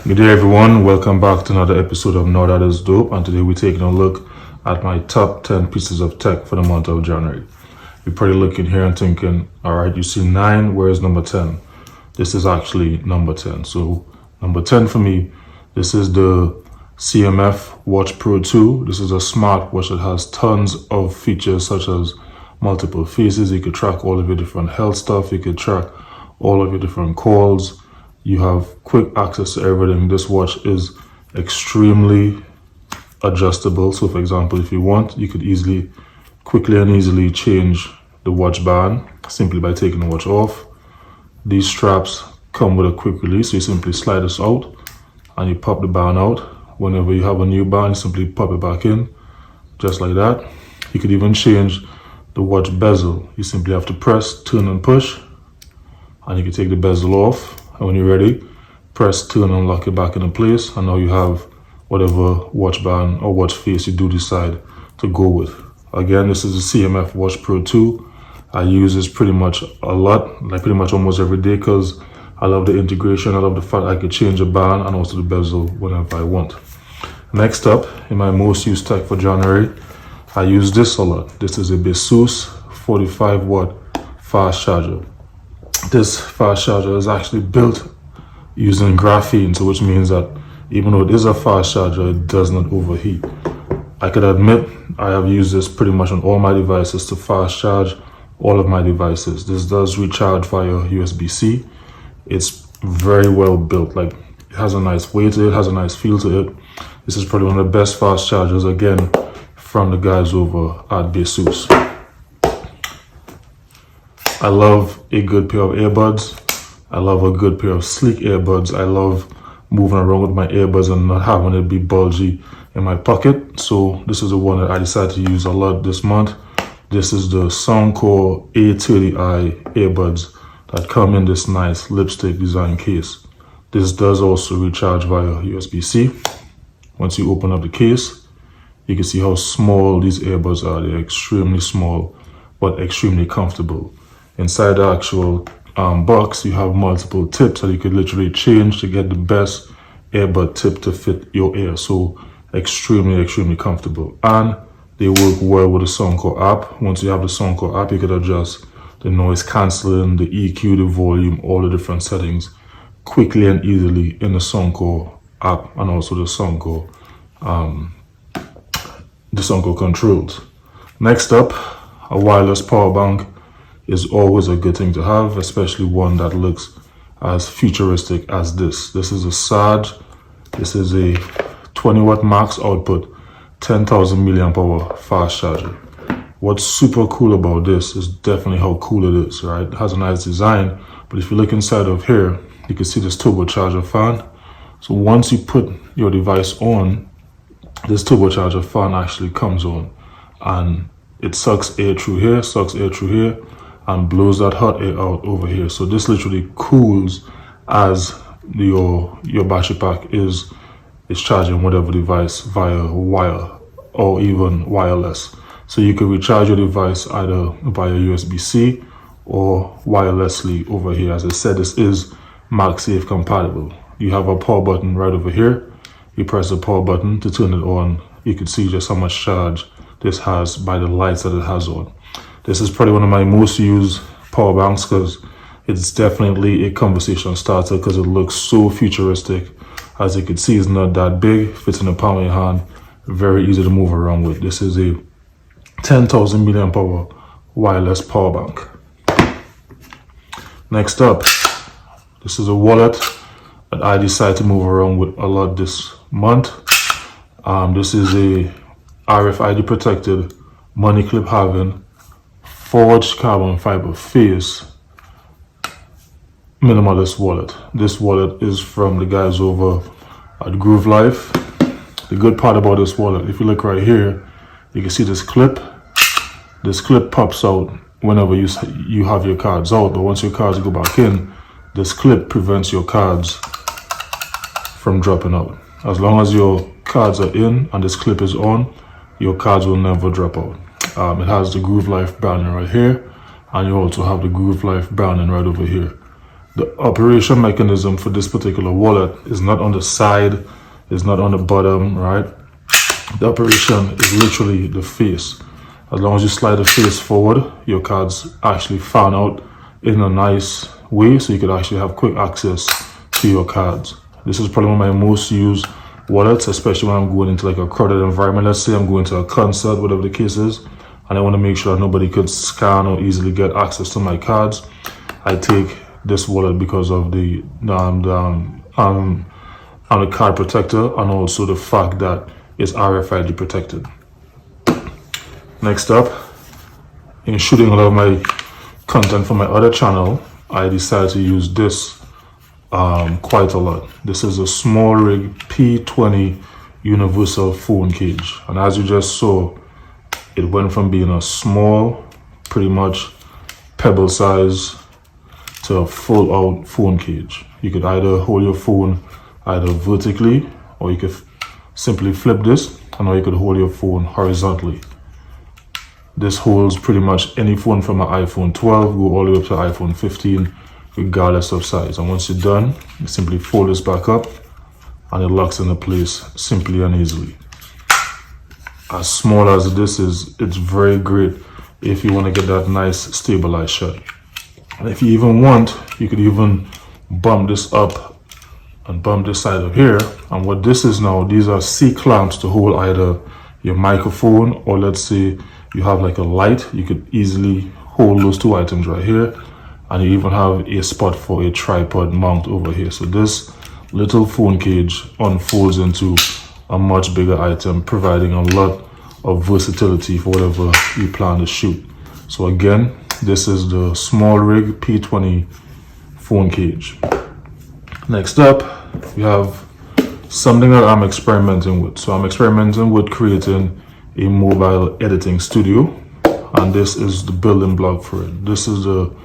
Good day everyone, welcome back to another episode of Know That Is Dope, and today we're taking a look at my top 10 pieces of tech for the month of January. You're probably looking here and thinking, alright, you see 9, where's number 10? This is actually number 10. So number 10 for me, this is the CMF Watch Pro 2. This is a smartwatch that has tons of features such as multiple faces. You could track all of your different health stuff. You could track all of your different calls. You have quick access to everything. This watch is extremely adjustable. So for example, if you want, you could quickly and easily change the watch band simply by taking the watch off. These straps come with a quick release. So you simply slide this out and you pop the band out. Whenever you have a new band, you simply pop it back in, just like that. You could even change the watch bezel. You simply have to press, turn and push, and you can take the bezel off. And when you're ready, press, turn and lock it back into place. And now you have whatever watch band or watch face you do decide to go with. Again, this is the CMF Watch Pro 2. I use this pretty much a lot, like pretty much almost every day, because I love the integration. I love the fact I could change the band and also the bezel whenever I want. Next up, in my most used tech for January, I use this a lot. This is a Asus 45 watt fast charger. This fast charger is actually built using graphene, so which means that even though it is a fast charger, it does not overheat. I could admit I have used this pretty much on all my devices to fast charge all of my devices. This does recharge via USB-C. It's very well built. Like, it has a nice weight to it, has a nice feel to it. This is probably one of the best fast chargers, again, from the guys over at Asus. I love a good pair of earbuds. I love a good pair of sleek earbuds. I love moving around with my earbuds and not having it be bulgy in my pocket. So this is the one that I decided to use a lot this month. This is the Soundcore A30i earbuds that come in this nice lipstick design case. This does also recharge via USB-C. Once you open up the case, you can see how small these earbuds are. They're extremely small, but extremely comfortable. Inside the actual box, you have multiple tips that you could literally change to get the best earbud tip to fit your ear. So extremely comfortable. And they work well with the Soundcore app. Once you have the Soundcore app, you could adjust the noise cancelling, the EQ, the volume, all the different settings quickly and easily in the Soundcore app, and also the Soundcore controls. Next up, a wireless power bank is always a good thing to have, especially one that looks as futuristic as this. This is a SAD. This is a 20 watt max output, 10,000 milliamp hour fast charger. What's super cool about this is definitely how cool it is, right? It has a nice design, but if you look inside of here, you can see this turbocharger fan. So once you put your device on, this turbocharger fan actually comes on, and it sucks air through here, and blows that hot air out over here. So this literally cools as your battery pack is charging whatever device via wire or even wireless. So you can recharge your device either via USB-C or wirelessly over here. As I said, this is MagSafe compatible. You have a power button right over here. You press the power button to turn it on. You can see just how much charge this has by the lights that it has on. This is probably one of my most used power banks because it's definitely a conversation starter because it looks so futuristic. As you can see, it's not that big, fits in the palm of your hand, very easy to move around with. This is a 10,000 milliamp hour wireless power bank. Next up, this is a wallet that I decided to move around with a lot this month. This is a RFID protected money clip having forged carbon fiber face minimalist wallet. This wallet is from the guys over at Groove Life. The good part about this wallet, if you look right here, you can see this clip. This clip pops out whenever you have your cards out, but once your cards go back in, this clip prevents your cards from dropping out. As long as your cards are in and this clip is on, your cards will never drop out. It has the Groove Life branding right here, and you also have the Groove Life branding right over here. The operation mechanism for this particular wallet is not on the side, is not on the bottom, right? The operation is literally the face. As long as you slide the face forward, your cards actually fan out in a nice way, so you could actually have quick access to your cards. This is probably one of my most used wallets, especially when I'm going into like a crowded environment. Let's say I'm going to a concert, whatever the case is, and I want to make sure that nobody could scan or easily get access to my cards. I take this wallet because of the card protector, and also the fact that it's RFID protected. Next up, in shooting a lot of my content for my other channel, I decided to use this quite a lot. This is a small rig P20 universal phone cage, and as you just saw, it went from being a small, pretty much pebble size, to a full out phone cage. You could either hold your phone either vertically, or you could simply flip this, and or you could hold your phone horizontally. This holds pretty much any phone from an iPhone 12 go all the way up to iPhone 15, regardless of size. And once you're done, you simply fold this back up and it locks into place simply and easily. As small as this is, it's very great if you want to get that nice stabilized shot. And if you even want, you could even bump this up and bump this side up here. And what this is now, these are C-clamps to hold either your microphone, or let's say you have like a light, you could easily hold those two items right here. And you even have a spot for a tripod mount over here. So this little phone cage unfolds into a much bigger item, providing a lot of versatility for whatever you plan to shoot. So again, this is the small rig P20 phone cage. Next up, we have something that I'm experimenting with. So I'm experimenting with creating a mobile editing studio, and this is the building block for it. This is the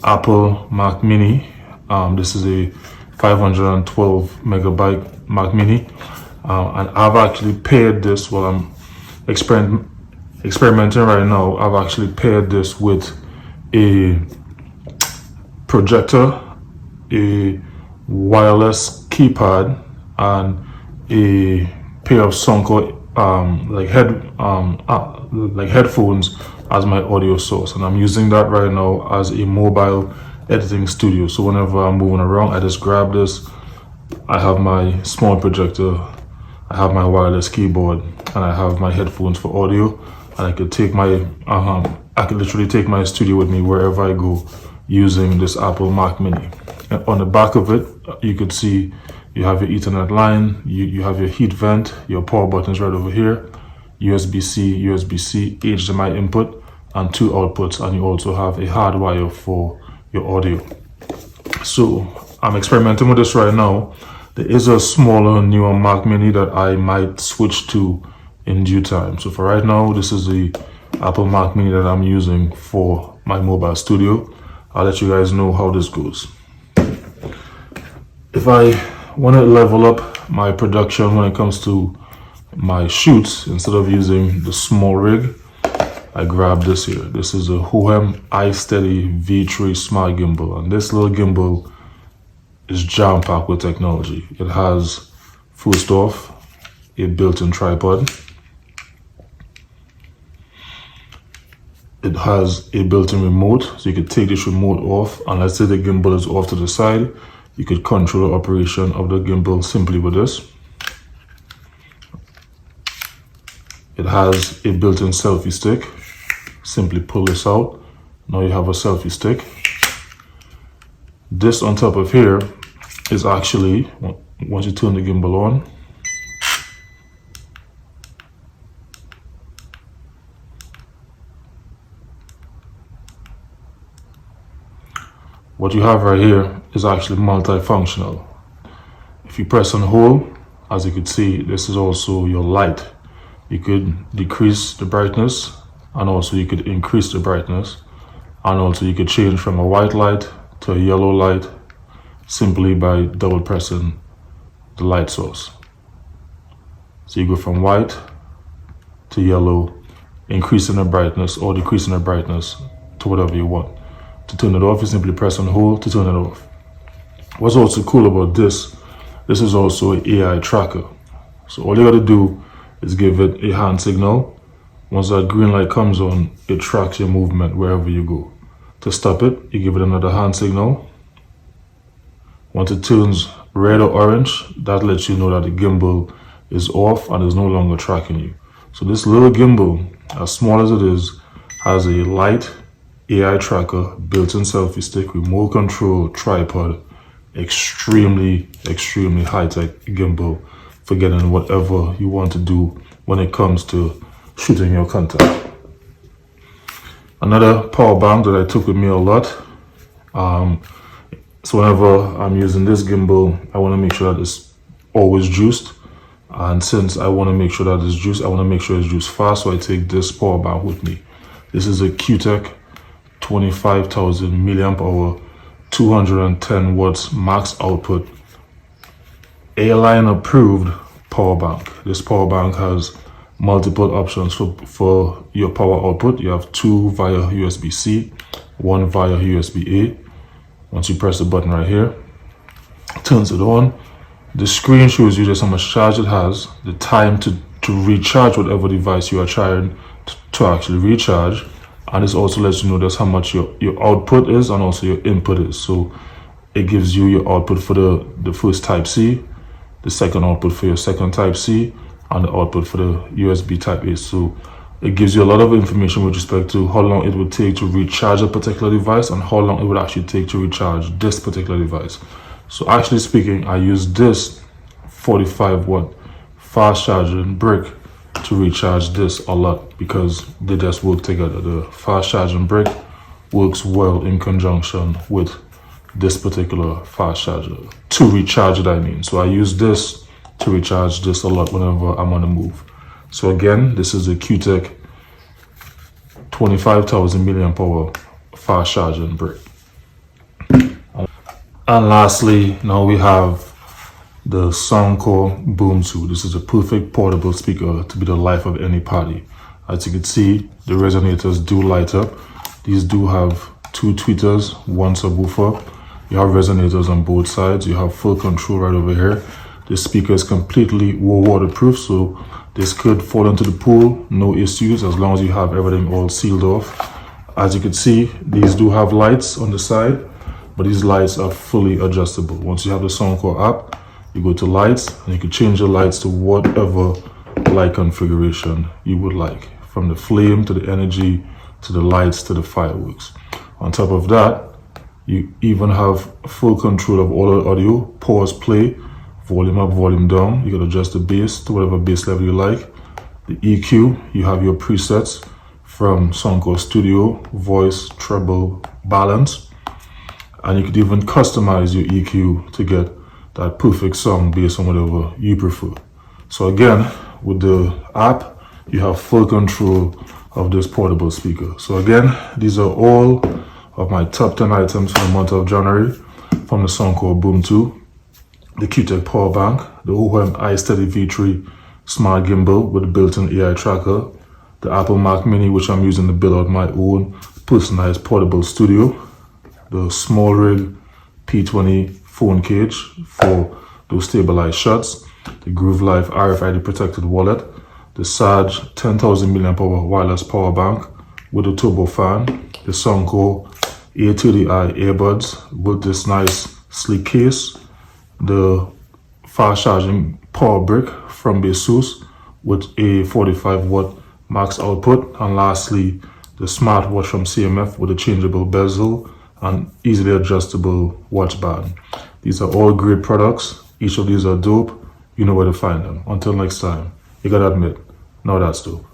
Apple Mac Mini. This is a 512 megabyte Mac Mini, and I've actually paired this while I'm experimenting right now. I've actually paired this with a projector, a wireless keypad, and a pair of Sonko headphones as my audio source, and I'm using that right now as a mobile editing studio. So whenever I'm moving around, I just grab this. I have my small projector, I have my wireless keyboard, and I have my headphones for audio, and I could take my I could literally take my studio with me wherever I go using this Apple Mac Mini. And on the back of it, you could see you have your Ethernet line, you have your heat vent, your power buttons right over here, USB-C, USB-C, HDMI input, and 2 outputs, and you also have a hard wire for your audio. So I'm experimenting with this right now. There is a smaller, newer Mac Mini that I might switch to in due time. So for right now, this is the Apple Mac Mini that I'm using for my mobile studio. I'll let you guys know how this goes. If I want to level up my production when it comes to my shoots, instead of using the small rig, I grab this here. This is a Hohem iSteady V3 Smart Gimbal, and this little gimbal is jam-packed with technology. It has, first off, a built-in tripod. It has a built-in remote, so you could take this remote off, and let's say the gimbal is off to the side, you could control the operation of the gimbal simply with this. It has a built-in selfie stick. Simply pull this out. Now you have a selfie stick. This on top of here is actually, once you turn the gimbal on, what you have right here is actually multifunctional. If you press and hold, as you can see, this is also your light. You could decrease the brightness, and also you could increase the brightness, and also you could change from a white light to a yellow light simply by double pressing the light source. So you go from white to yellow, increasing the brightness or decreasing the brightness to whatever you want. To turn it off, you simply press and hold to turn it off. What's also cool about this is also an AI tracker. So all you gotta do is give it a hand signal. Once that green light comes on, it tracks your movement wherever you go. To stop it, you give it another hand signal. Once it turns red or orange, that lets you know that the gimbal is off and is no longer tracking you. So this little gimbal, as small as it is, has a light AI tracker, built-in selfie stick, remote control, tripod, extremely high-tech gimbal for getting whatever you want to do when it comes to shooting your content. Another power bank that I took with me a lot. So whenever I'm using this gimbal, I want to make sure that it's always juiced. And since I want to make sure that it's juiced, I want to make sure it's juiced fast. So I take this power bank with me. This is a Q-Tech 25,000 milliamp hour, 210 watts max output, airline approved power bank. This power bank has multiple options for your power output. You have 2 via USB-C, 1 via USB-A. Once you press the button right here, it turns it on. The screen shows you just how much charge it has, the time to recharge whatever device you are trying to actually recharge, and it also lets you know just how much your output is and also your input is. So it gives you your output for the first Type-C, the second output for your second Type-C, and the output for the USB Type-A. So it gives you a lot of information with respect to how long it would take to recharge a particular device and how long it would actually take to recharge this particular device. So actually speaking, I use this 45 watt fast charging brick to recharge this a lot because they just work together. The fast charging brick works well in conjunction with this particular fast charger to recharge it, I mean. So I use this to recharge this a lot whenever I'm on the move. So again, this is a Q-Tech 25,000 milliamp hour fast charging brick. And lastly, now we have the Soundcore Boom 2. This is a perfect portable speaker to be the life of any party. As you can see, the resonators do light up. These do have 2 tweeters, 1 subwoofer. You have resonators on both sides. You have full control right over here. This speaker is completely waterproof, so this could fall into the pool, no issues, as long as you have everything all sealed off. As you can see, these do have lights on the side, but these lights are fully adjustable. Once you have the Soundcore app, you go to lights, and you can change the lights to whatever light configuration you would like, from the flame to the energy to the lights to the fireworks. On top of that, you even have full control of all the audio, pause, play, volume up, volume down. You can adjust the bass to whatever bass level you like. The EQ, you have your presets from Soundcore Studio, voice, treble, balance. And you could even customize your EQ to get that perfect song based on whatever you prefer. So again, with the app, you have full control of this portable speaker. So again, these are all of my top 10 items for the month of January from the Soundcore Boom 2. The Q-Tech power bank, the OM iSteady V3 smart gimbal with a built-in AI tracker, the Apple Mac Mini, which I'm using to build out my own personalized portable studio, the Small Rig P20 phone cage for those stabilized shots, the Groove Life RFID protected wallet, the Sage 10,000 milliamp hour wireless power bank with a turbo fan, the Soundcore A30i earbuds with this nice sleek case, the fast charging power brick from ASUS with a 45 watt max output, and lastly the smartwatch from CMF with a changeable bezel and easily adjustable watch band. These are all great products. Each of these are dope. You know where to find them. Until next time, you gotta admit, now that's dope.